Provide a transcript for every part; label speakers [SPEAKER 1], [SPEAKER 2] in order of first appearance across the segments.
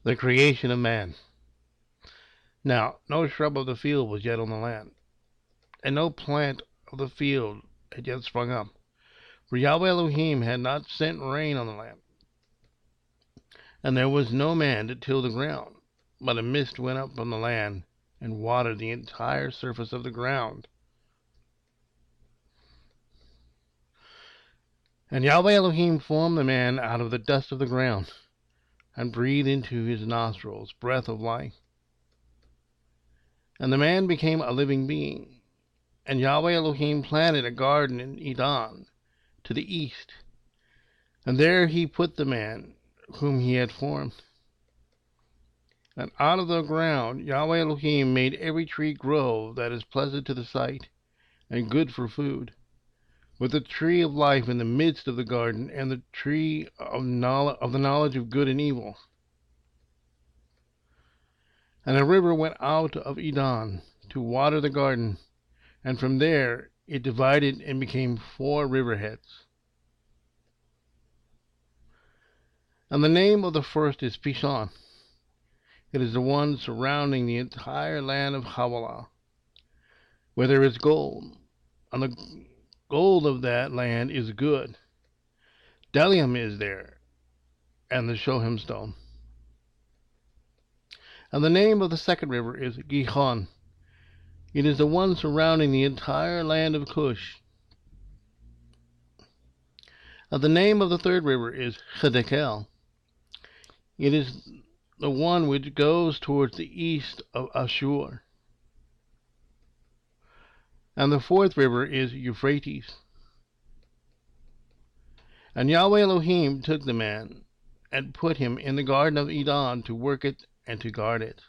[SPEAKER 1] The creation of man. Now no shrub of the field was yet on the land, and no plant of the field had yet sprung up, for Yahweh Elohim had not sent rain on the land. And there was no man to till the ground, but a mist went up from the land and watered the entire surface of the ground. And Yahweh Elohim formed the man out of the dust of the ground, and breathed into his nostrils breath of life. And the man became a living being. And Yahweh Elohim planted a garden in Eden to the east, and there he put the man whom he had formed. And out of the ground Yahweh Elohim made every tree grow that is pleasant to the sight and good for food, with the tree of life in the midst of the garden, and the tree of the knowledge of good and evil. And a river went out of Eden to water the garden, and from there it divided and became 4 riverheads. And the name of the first is Pishon. It is the one surrounding the entire land of Havilah, where there is gold, and the gold of that land is good. Bdellium is there, and the Shoham stone. And the name of the second river is Gihon. It is the one surrounding the entire land of Cush. And the name of the third river is Hiddekel. It is the one which goes towards the east of Ashur. And the fourth river is Euphrates. And Yahweh Elohim took the man and put him in the garden of Eden to work it and to guard it.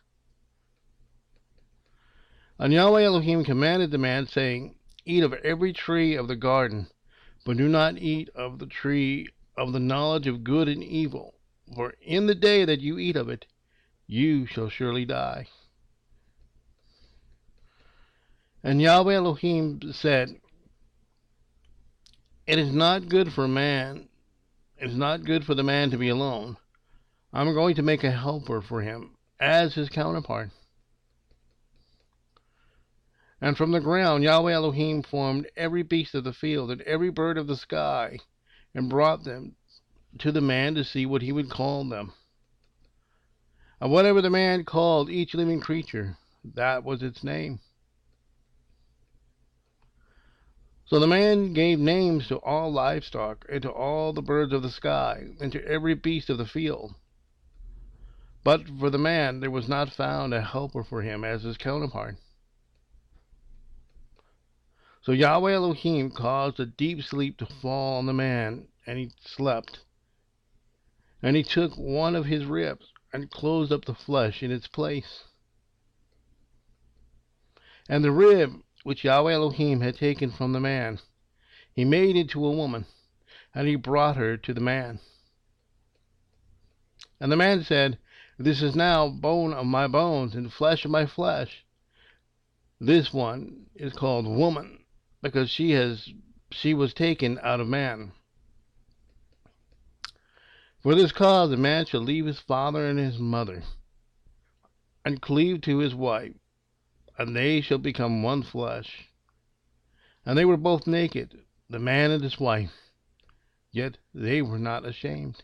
[SPEAKER 1] And Yahweh Elohim commanded the man, saying, Eat of every tree of the garden, but do not eat of the tree of the knowledge of good and evil, for in the day that you eat of it, you shall surely die. And Yahweh Elohim said, It is not good for the man to be alone. I'm going to make a helper for him, as his counterpart. And from the ground Yahweh Elohim formed every beast of the field and every bird of the sky, and brought them to the man to see what he would call them. And whatever the man called each living creature, that was its name. So the man gave names to all livestock, and to all the birds of the sky, and to every beast of the field. But for the man there was not found a helper for him as his counterpart. So Yahweh Elohim caused a deep sleep to fall on the man, and he slept. And he took one of his ribs, and closed up the flesh in its place. And the rib which Yahweh Elohim had taken from the man, he made into a woman, and he brought her to the man. And the man said, This is now bone of my bones, and flesh of my flesh. This one is called woman, because she was taken out of man. For this cause a man shall leave his father and his mother, and cleave to his wife, and they shall become one flesh. And they were both naked, the man and his wife, yet they were not ashamed.